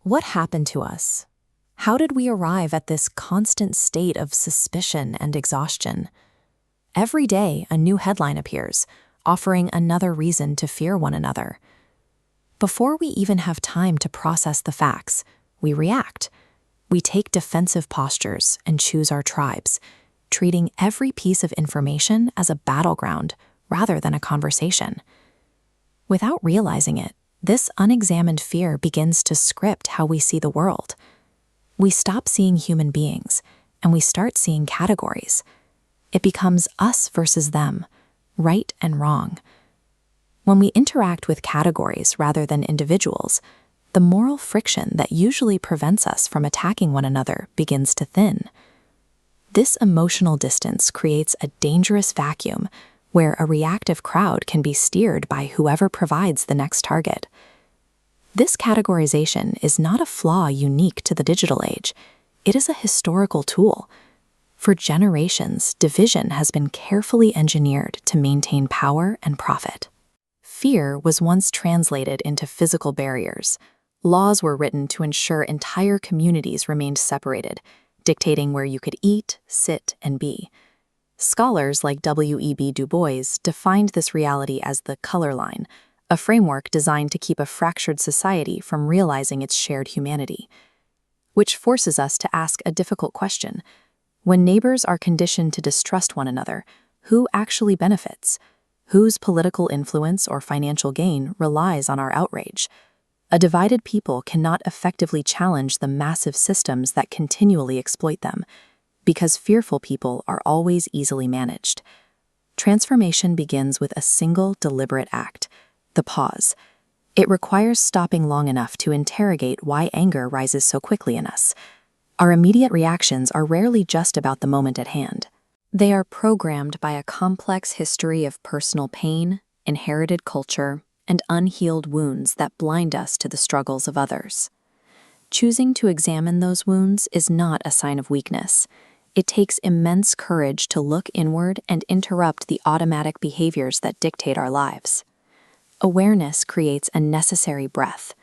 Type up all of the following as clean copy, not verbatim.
What happened to us? How did we arrive at this constant state of suspicion and exhaustion? Every day, a new headline appears, offering another reason to fear one another. Before we even have time to process the facts, we react. We take defensive postures and choose our tribes, treating every piece of information as a battleground rather than a conversation. Without realizing it, this unexamined fear begins to script how we see the world. We stop seeing human beings, and we start seeing categories. It becomes us versus them, right and wrong. When we interact with categories rather than individuals, the moral friction that usually prevents us from attacking one another begins to thin. This emotional distance creates a dangerous vacuum where a reactive crowd can be steered by whoever provides the next target. This categorization is not a flaw unique to the digital age. It is a historical tool. For generations, division has been carefully engineered to maintain power and profit. Fear was once translated into physical barriers. Laws were written to ensure entire communities remained separated, dictating where you could eat, sit, and be. Scholars like W.E.B. Du Bois defined this reality as the color line, a framework designed to keep a fractured society from realizing its shared humanity. Which forces us to ask a difficult question. When neighbors are conditioned to distrust one another, who actually benefits? Whose political influence or financial gain relies on our outrage? A divided people cannot effectively challenge the massive systems that continually exploit them, because fearful people are always easily managed. Transformation begins with a single deliberate act, the pause. It requires stopping long enough to interrogate why anger rises so quickly in us. Our immediate reactions are rarely just about the moment at hand. They are programmed by a complex history of personal pain, inherited culture, and unhealed wounds that blind us to the struggles of others. Choosing to examine those wounds is not a sign of weakness. It takes immense courage to look inward and interrupt the automatic behaviors that dictate our lives. Awareness creates a necessary breath.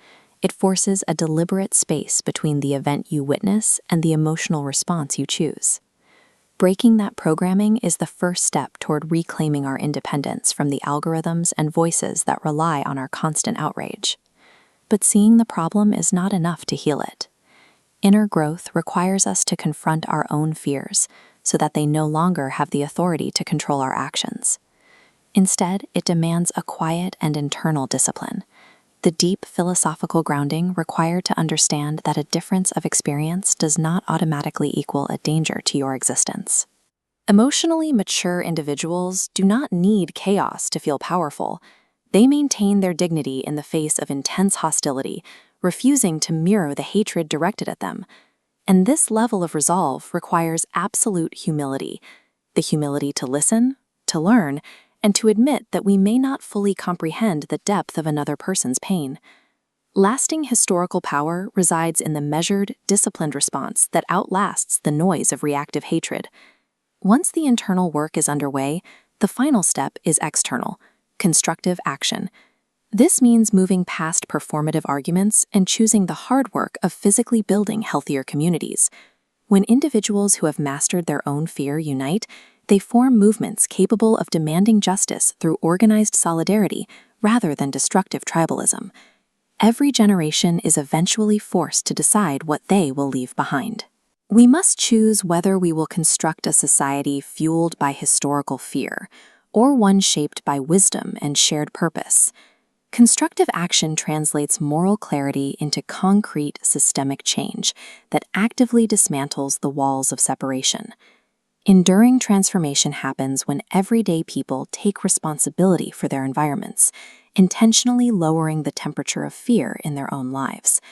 It forces a deliberate space between the event you witness and the emotional response you choose. Breaking that programming is the first step toward reclaiming our independence from the algorithms and voices that rely on our constant outrage. But seeing the problem is not enough to heal it. Inner growth requires us to confront our own fears so that they no longer have the authority to control our actions. Instead, it demands a quiet and internal discipline, the deep philosophical grounding required to understand that a difference of experience does not automatically equal a danger to your existence. Emotionally mature individuals do not need chaos to feel powerful. They maintain their dignity in the face of intense hostility, refusing to mirror the hatred directed at them. And this level of resolve requires absolute humility, the humility to listen, to learn, and to admit that we may not fully comprehend the depth of another person's pain. Lasting historical power resides in the measured, disciplined response that outlasts the noise of reactive hatred. Once the internal work is underway, the final step is external, constructive action. This means moving past performative arguments and choosing the hard work of physically building healthier communities. When individuals who have mastered their own fear unite, they form movements capable of demanding justice through organized solidarity rather than destructive tribalism. Every generation is eventually forced to decide what they will leave behind. We must choose whether we will construct a society fueled by historical fear or one shaped by wisdom and shared purpose. Constructive action translates moral clarity into concrete systemic change that actively dismantles the walls of separation. Enduring transformation happens when everyday people take responsibility for their environments, intentionally lowering the temperature of fear in their own lives.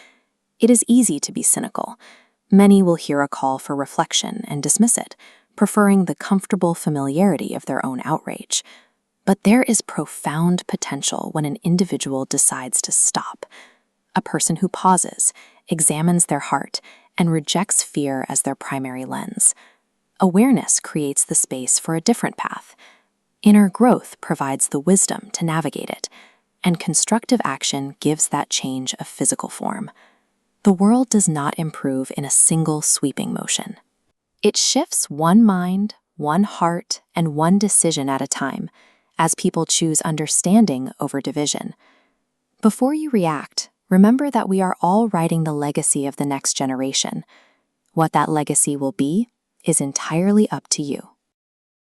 It is easy to be cynical. Many will hear a call for reflection and dismiss it, preferring the comfortable familiarity of their own outrage. But there is profound potential when an individual decides to stop. A person who pauses, examines their heart, and rejects fear as their primary lens. Awareness creates the space for a different path. Inner growth provides the wisdom to navigate it, and constructive action gives that change a physical form. The world does not improve in a single sweeping motion. It shifts one mind, one heart, and one decision at a time, as people choose understanding over division. Before you react, remember that we are all writing the legacy of the next generation. What that legacy will be is entirely up to you.